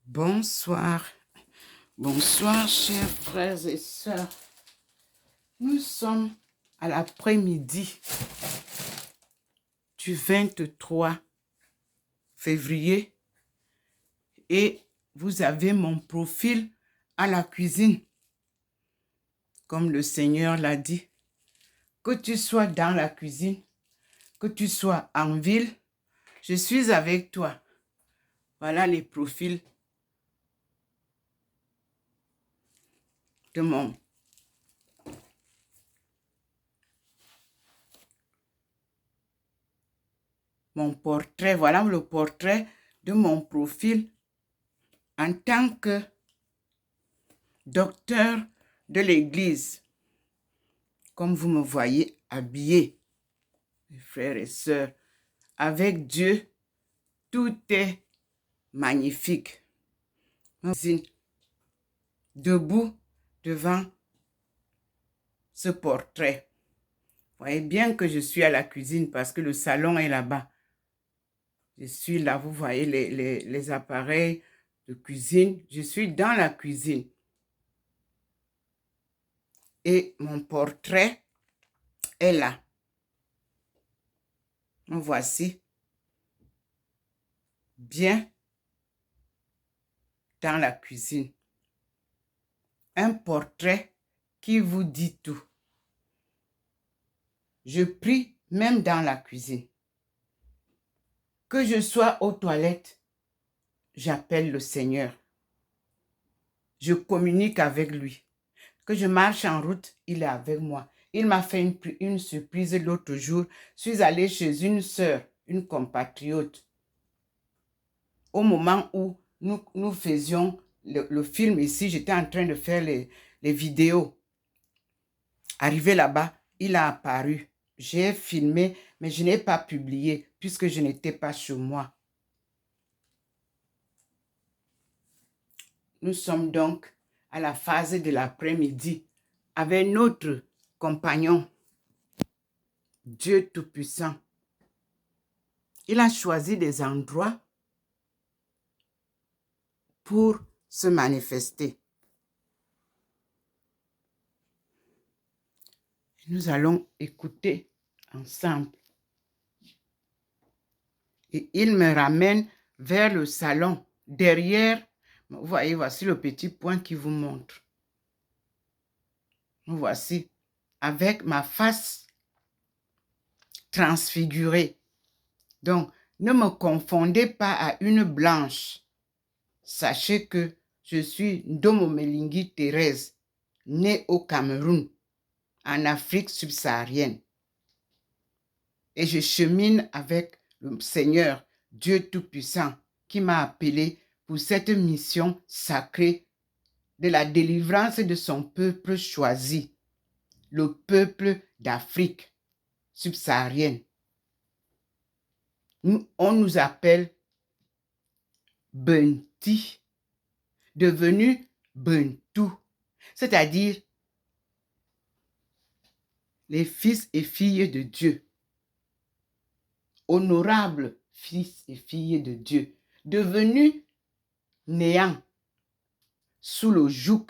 Bonsoir, bonsoir chers frères et sœurs. Nous sommes à l'après-midi du 23 février et vous avez mon profil à la cuisine. Comme le Seigneur l'a dit, que tu sois dans la cuisine, que tu sois en ville, je suis avec toi. Voilà les profils de mon portrait. Voilà le portrait de mon profil en tant que docteur de l'Église. Comme vous me voyez habillé, mes frères et sœurs, avec Dieu, tout est magnifique. Debout devant ce portrait. Vous voyez bien que je suis à la cuisine parce que le salon est là-bas. Je suis là, vous voyez les appareils de cuisine. Je suis dans la cuisine. Et mon portrait est là. Me voici bien dans la cuisine. Un portrait qui vous dit tout. Je prie même dans la cuisine. Que je sois aux toilettes, j'appelle le Seigneur. Je communique avec lui. Que je marche en route, il est avec moi. Il m'a fait une surprise l'autre jour. Je suis allée chez une sœur, une compatriote. Au moment où nous faisions le film ici, j'étais en train de faire les vidéos. Arrivé là-bas, il a apparu. J'ai filmé, mais je n'ai pas publié puisque je n'étais pas chez moi. Nous sommes donc à la phase de l'après-midi avec notre compagnon, Dieu Tout-Puissant. Il a choisi des endroits pour se manifester. Nous allons écouter ensemble. Et il me ramène vers le salon. Derrière, vous voyez, voici le petit point qui vous montre. Voici, avec ma face transfigurée. Donc, ne me confondez pas à une blanche. Sachez que je suis Ndomo Melingi Thérèse, née au Cameroun, en Afrique subsaharienne. Et je chemine avec le Seigneur, Dieu Tout-Puissant, qui m'a appelé pour cette mission sacrée de la délivrance de son peuple choisi, le peuple d'Afrique subsaharienne. On nous appelle Benti, devenu Bentou, c'est-à-dire les fils et filles de Dieu, honorables fils et filles de Dieu, devenus néants sous le joug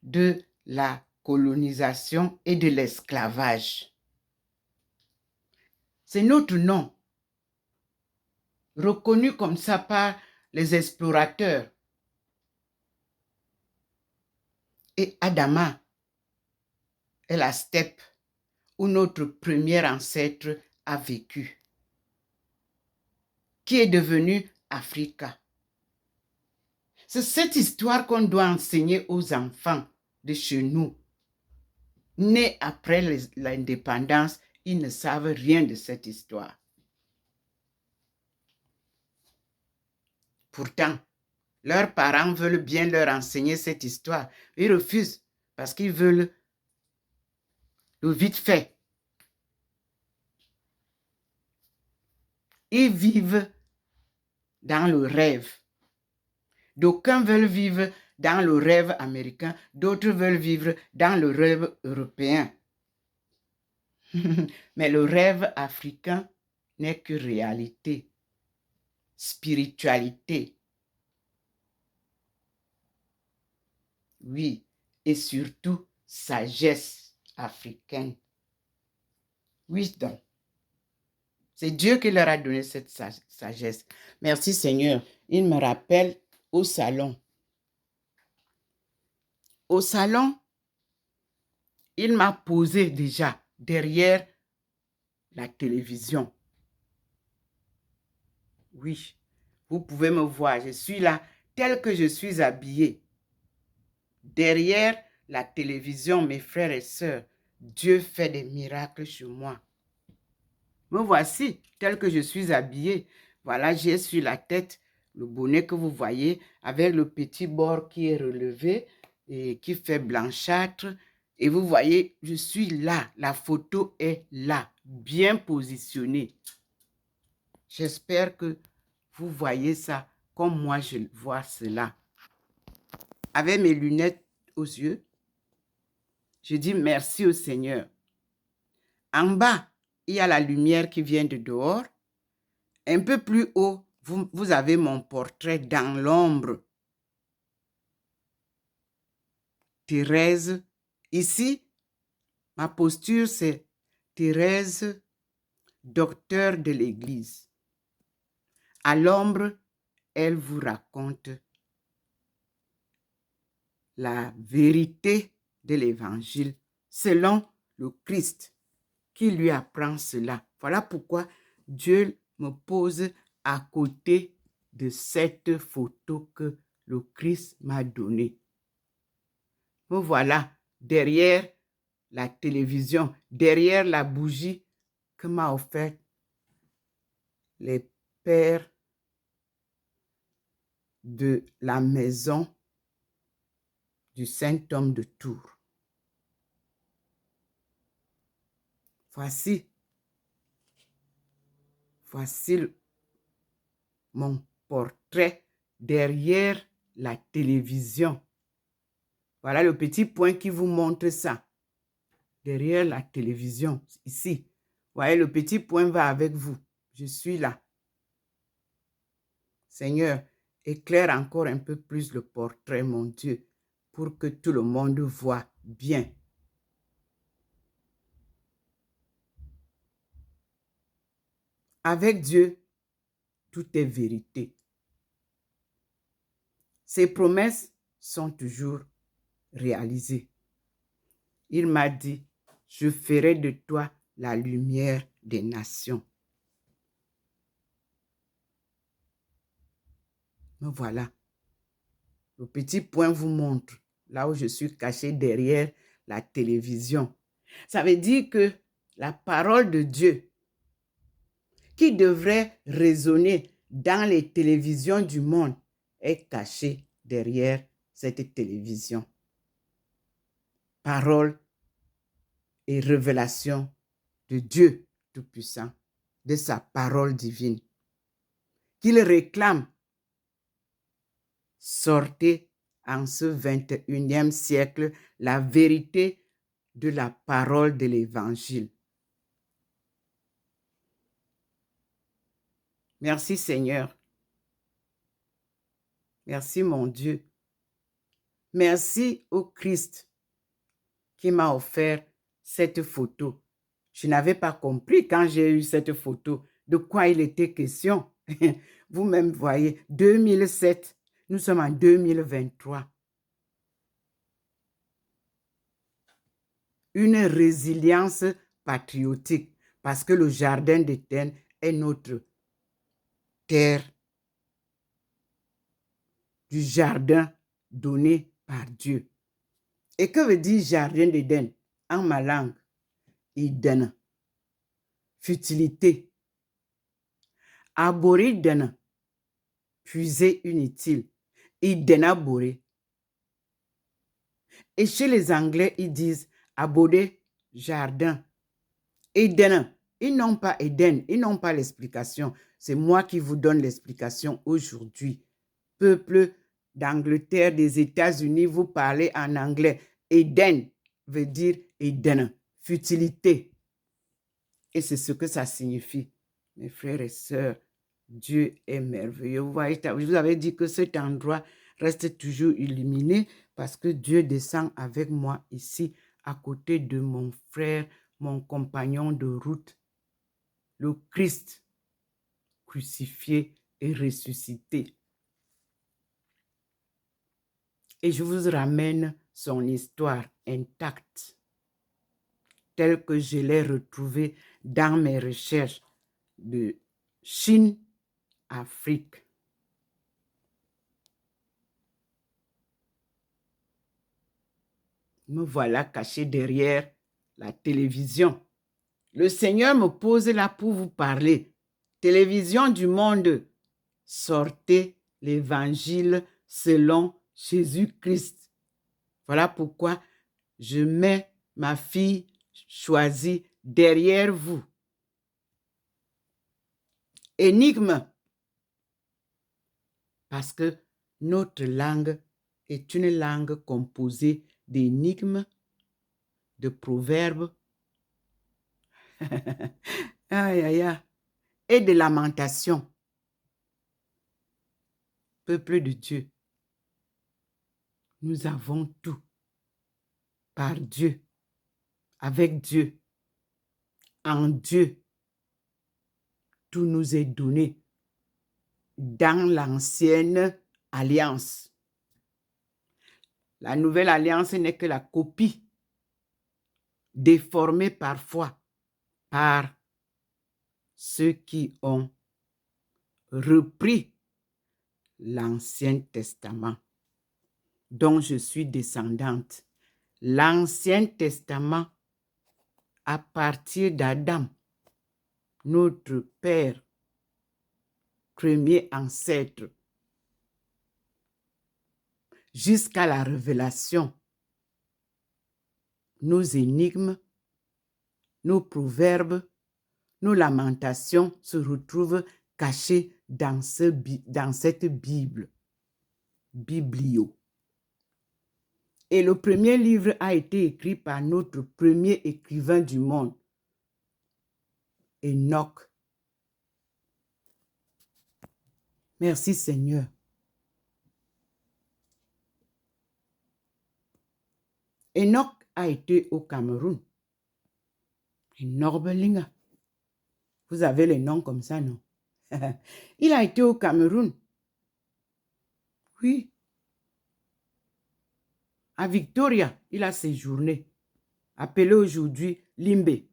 de la colonisation et de l'esclavage. C'est notre nom, reconnu comme ça par les explorateurs. Et Adama est la steppe où notre premier ancêtre a vécu, qui est devenu Africa. C'est cette histoire qu'on doit enseigner aux enfants de chez nous. Nés après l'indépendance, ils ne savent rien de cette histoire. Pourtant, leurs parents veulent bien leur enseigner cette histoire. Ils refusent parce qu'ils veulent le vite fait. Ils vivent dans le rêve. D'aucuns veulent vivre dans le rêve américain, d'autres veulent vivre dans le rêve européen. Mais le rêve africain n'est que réalité, spiritualité. Oui, et surtout, sagesse africaine. Wisdom. C'est Dieu qui leur a donné cette sagesse. Merci Seigneur. Il me rappelle au salon. Au salon, il m'a posé déjà derrière la télévision. Oui, vous pouvez me voir. Je suis là tel que je suis habillée. Derrière la télévision, mes frères et sœurs, Dieu fait des miracles chez moi. Me voici tel que je suis habillée. Voilà, j'ai sur la tête le bonnet que vous voyez avec le petit bord qui est relevé et qui fait blanchâtre. Et vous voyez, je suis là. La photo est là, bien positionnée. J'espère que vous voyez ça comme moi je vois cela. Avec mes lunettes aux yeux, je dis merci au Seigneur. En bas, il y a la lumière qui vient de dehors. Un peu plus haut, vous avez mon portrait dans l'ombre. Thérèse. Ici, ma posture, c'est Thérèse, docteur de l'Église. À l'ombre, elle vous raconte la vérité de l'Évangile selon le Christ qui lui apprend cela. Voilà pourquoi Dieu me pose à côté de cette photo que le Christ m'a donnée. Me voilà derrière la télévision, derrière la bougie que m'a offert les pères de la maison du Saint-Homme de Tours. Voici mon portrait derrière la télévision. Voilà le petit point qui vous montre ça. Derrière la télévision, ici. Voyez, le petit point va avec vous. Je suis là. Seigneur, éclaire encore un peu plus le portrait, mon Dieu, pour que tout le monde voit bien. Avec Dieu, tout est vérité. Ses promesses sont toujours réalisées. Il m'a dit, je ferai de toi la lumière des nations. Me voilà. Le petit point vous montre là où je suis caché derrière la télévision. Ça veut dire que la parole de Dieu qui devrait résonner dans les télévisions du monde est cachée derrière cette télévision. Parole et révélation de Dieu Tout-Puissant, de sa parole divine, qu'il réclame. Sortez en ce 21e siècle la vérité de la parole de l'Évangile. Merci Seigneur. Merci mon Dieu. Merci au Christ qui m'a offert cette photo. Je n'avais pas compris quand j'ai eu cette photo de quoi il était question. Vous-même voyez, 2007, nous sommes en 2023. Une résilience patriotique parce que le jardin d'Éden est notre terre du jardin donné par Dieu. Et que veut dire jardin d'Éden en ma langue? Eden. Futilité. Aboriden. Puisée inutile. Eden aboré. Et chez les Anglais, ils disent abodé, jardin. Eden. Ils n'ont pas Eden, ils n'ont pas l'explication. C'est moi qui vous donne l'explication aujourd'hui. Peuple d'Angleterre, des États-Unis, vous parlez en anglais. Eden veut dire Eden, futilité. Et c'est ce que ça signifie. Mes frères et sœurs, Dieu est merveilleux. Vous voyez, je vous avais dit que cet endroit reste toujours illuminé Parce que Dieu descend avec moi ici, à côté de mon frère, mon compagnon de route, le Christ crucifié et ressuscité. Et je vous ramène son histoire intacte, telle que je l'ai retrouvée dans mes recherches de Chine, Afrique. Me voilà caché derrière la télévision. Le Seigneur me pose là pour vous parler. Télévision du monde, sortez l'évangile selon Jésus-Christ. Voilà pourquoi je mets ma fille choisie derrière vous. Énigme. Parce que notre langue est une langue composée d'énigmes, de proverbes, aïe, aïe, aïe, et de lamentations. Peuple de Dieu, nous avons tout par Dieu, avec Dieu, en Dieu. Tout nous est donné dans l'ancienne alliance. La nouvelle alliance n'est que la copie, déformée parfois par ceux qui ont repris l'Ancien Testament, dont je suis descendante. L'Ancien Testament, à partir d'Adam, notre père, premier ancêtre, jusqu'à la révélation, nos énigmes, nos proverbes, nos lamentations se retrouvent cachés dans cette Bible, Biblio. Et le premier livre a été écrit par notre premier écrivain du monde, Enoch. Merci Seigneur. Enoch a été au Cameroun. Norbelinger. Vous avez les noms comme ça, non? Il a été au Cameroun. Oui. À Victoria, il a séjourné. Appelé aujourd'hui Limbe.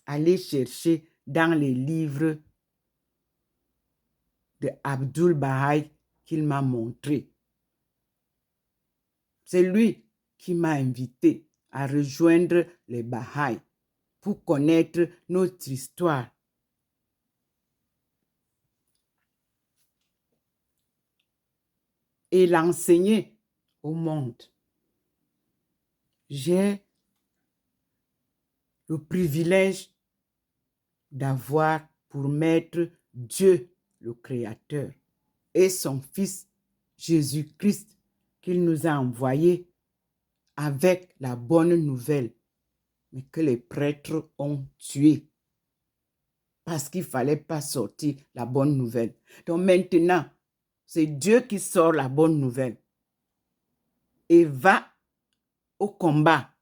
Allez chercher dans les livres de Abdul Baha'i qu'il m'a montré. C'est lui qui m'a invité à rejoindre les Baha'i pour connaître notre histoire. Et l'enseigner au monde. J'ai le privilège d'avoir pour maître Dieu le Créateur et son Fils Jésus-Christ qu'il nous a envoyé avec la bonne nouvelle, mais que les prêtres ont tué parce qu'il ne fallait pas sortir la bonne nouvelle. Donc maintenant, c'est Dieu qui sort la bonne nouvelle et va au combat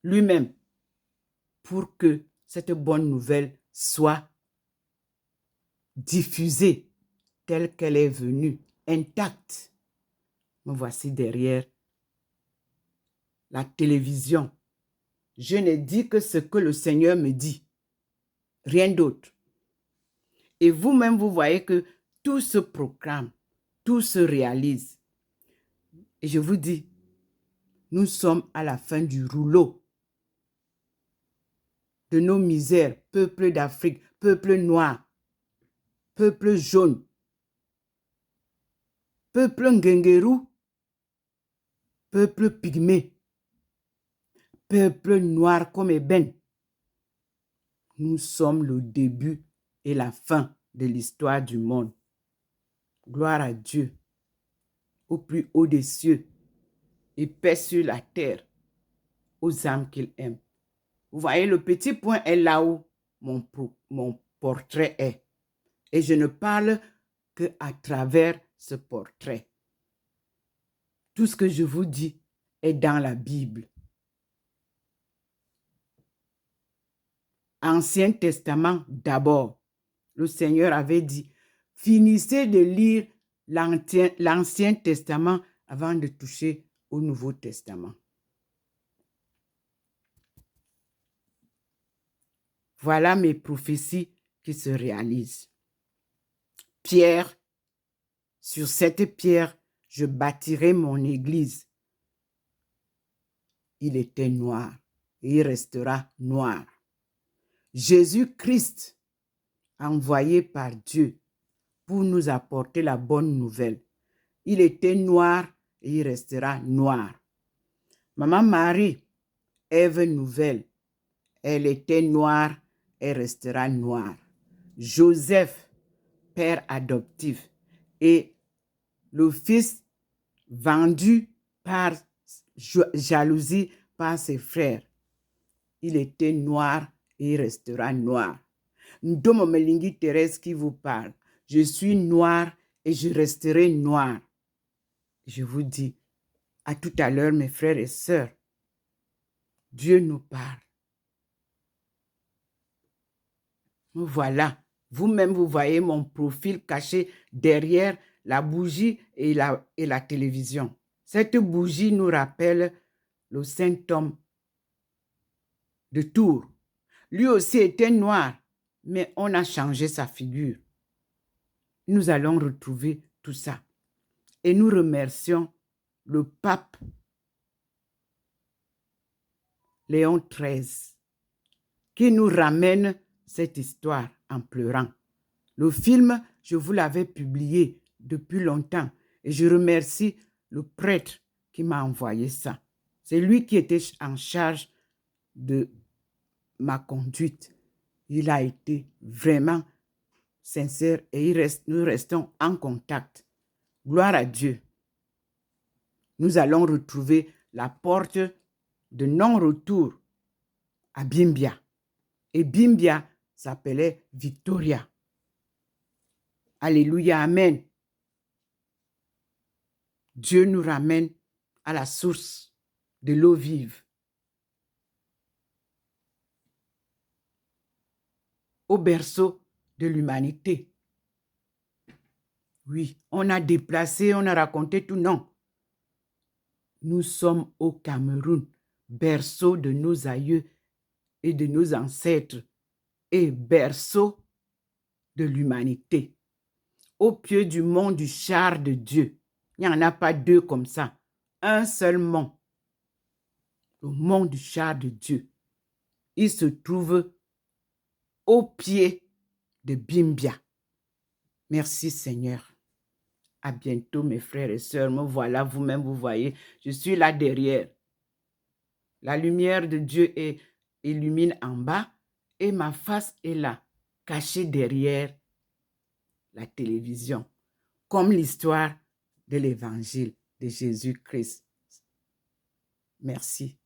lui-même pour que cette bonne nouvelle soit diffusée telle qu'elle est venue, intacte. Me voici derrière la télévision. Je n'ai dit que ce que le Seigneur me dit, rien d'autre. Et vous-même, vous voyez que tout se proclame, tout se réalise. Et je vous dis, nous sommes à la fin du rouleau de nos misères, peuple d'Afrique, peuple noir, peuple jaune, peuple ngengeru, peuple pygmée, peuple noir comme ébène. Nous sommes le début et la fin de l'histoire du monde. Gloire à Dieu, au plus haut des cieux, et paix sur la terre, aux âmes qu'il aime. Vous voyez, le petit point est là où mon portrait est. Et je ne parle qu'à travers ce portrait. Tout ce que je vous dis est dans la Bible. Ancien Testament d'abord. Le Seigneur avait dit, finissez de lire l'Ancien Testament avant de toucher au Nouveau Testament. Voilà mes prophéties qui se réalisent. Pierre, sur cette pierre, je bâtirai mon église. Il était noir et il restera noir. Jésus-Christ, envoyé par Dieu pour nous apporter la bonne nouvelle. Il était noir et il restera noir. Maman Marie, Ève nouvelle, elle était noire et restera noire. Joseph, père adoptif, et le fils vendu par jalousie par ses frères. Il était noir et il restera noir. Ndomo Melingi Thérèse qui vous parle. Je suis noir et je resterai noir. Je vous dis, à tout à l'heure, mes frères et sœurs, Dieu nous parle. Voilà, vous-même, vous voyez mon profil caché derrière la bougie et la télévision. Cette bougie nous rappelle le saint homme de Tours. Lui aussi était noir, mais on a changé sa figure. Nous allons retrouver tout ça. Et nous remercions le pape Léon XIII qui nous ramène cette histoire en pleurant. Le film, je vous l'avais publié depuis longtemps et je remercie le prêtre qui m'a envoyé ça. C'est lui qui était en charge de ma conduite. Il a été vraiment sincère et nous restons en contact. Gloire à Dieu. Nous allons retrouver la porte de non-retour à Bimbia. Et Bimbia s'appelait Victoria. Alléluia, amen. Dieu nous ramène à la source de l'eau vive. Au berceau de l'humanité. Oui, on a déplacé, on a raconté tout, non. Nous sommes au Cameroun, berceau de nos aïeux et de nos ancêtres, et berceau de l'humanité. Au pied du mont du char de Dieu. Il n'y en a pas deux comme ça. Un seul mont. Le mont du char de Dieu. Il se trouve au pied de Bimbia. Merci Seigneur. À bientôt mes frères et sœurs. Me voilà, vous-même vous voyez. Je suis là derrière. La lumière de Dieu illumine en bas et ma face est là, cachée derrière la télévision. Comme l'histoire de l'évangile de Jésus-Christ. Merci.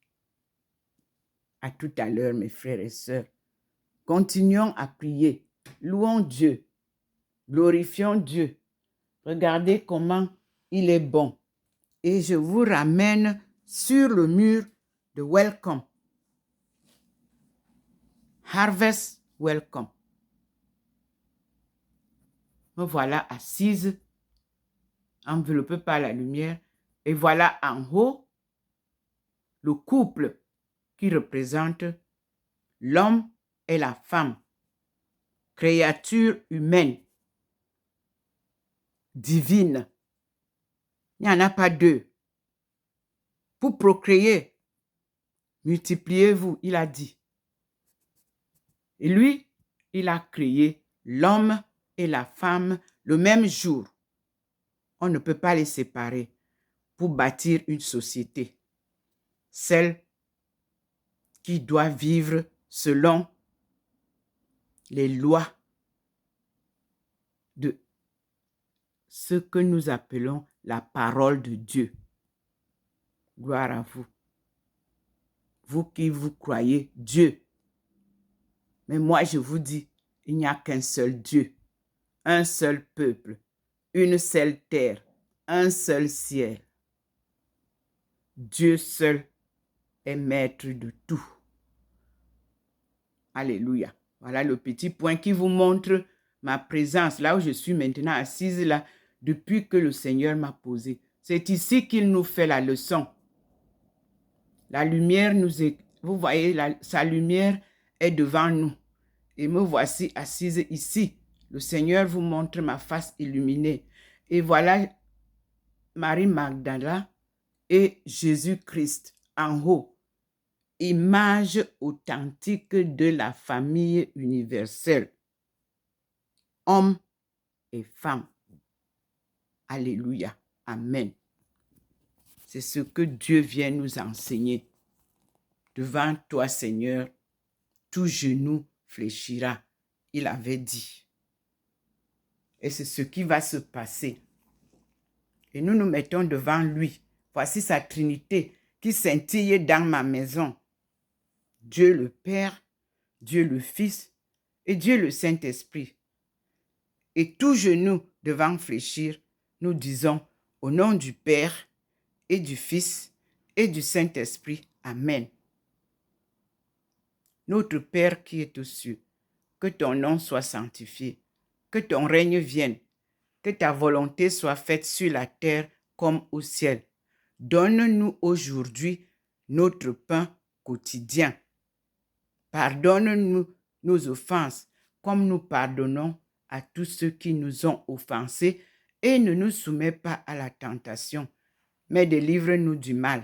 À tout à l'heure, mes frères et sœurs. Continuons à prier. Louons Dieu. Glorifions Dieu. Regardez comment il est bon. Et je vous ramène sur le mur de Welcome. Harvest Welcome. Me voilà assise, enveloppée par la lumière. Et voilà en haut le couple qui représente l'homme et la femme, créature humaine, divine. Il n'y en a pas deux. Pour procréer, multipliez-vous, il a dit. Et lui, il a créé l'homme et la femme le même jour. On ne peut pas les séparer pour bâtir une société. Celle qui doit vivre selon les lois de ce que nous appelons la parole de Dieu. Gloire à vous. Vous qui vous croyez Dieu. Mais moi, je vous dis, il n'y a qu'un seul Dieu, un seul peuple, une seule terre, un seul ciel. Dieu seul est maître de tout. Alléluia. Voilà le petit point qui vous montre ma présence, là où je suis maintenant assise, là, depuis que le Seigneur m'a posé. C'est ici qu'il nous fait la leçon. La lumière nous est... Vous voyez, sa lumière est devant nous. Et me voici assise ici. Le Seigneur vous montre ma face illuminée. Et voilà Marie Magdala et Jésus-Christ en haut. Image authentique de la famille universelle. Hommes et femmes. Alléluia. Amen. C'est ce que Dieu vient nous enseigner. Devant toi, Seigneur, tout genou fléchira. Il avait dit. Et c'est ce qui va se passer. Et nous nous mettons devant lui. Voici sa Trinité qui scintille dans ma maison. Dieu le Père, Dieu le Fils et Dieu le Saint-Esprit. Et tout genou devant fléchir, nous disons au nom du Père et du Fils et du Saint-Esprit. Amen. Notre Père qui est aux cieux, que ton nom soit sanctifié, que ton règne vienne, que ta volonté soit faite sur la terre comme au ciel. Donne-nous aujourd'hui notre pain quotidien. Pardonne-nous nos offenses, comme nous pardonnons à tous ceux qui nous ont offensés, et ne nous soumets pas à la tentation, mais délivre-nous du mal.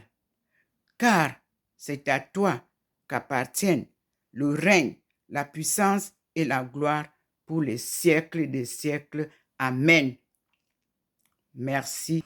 Car c'est à toi qu'appartiennent le règne, la puissance et la gloire pour les siècles des siècles. Amen. Merci.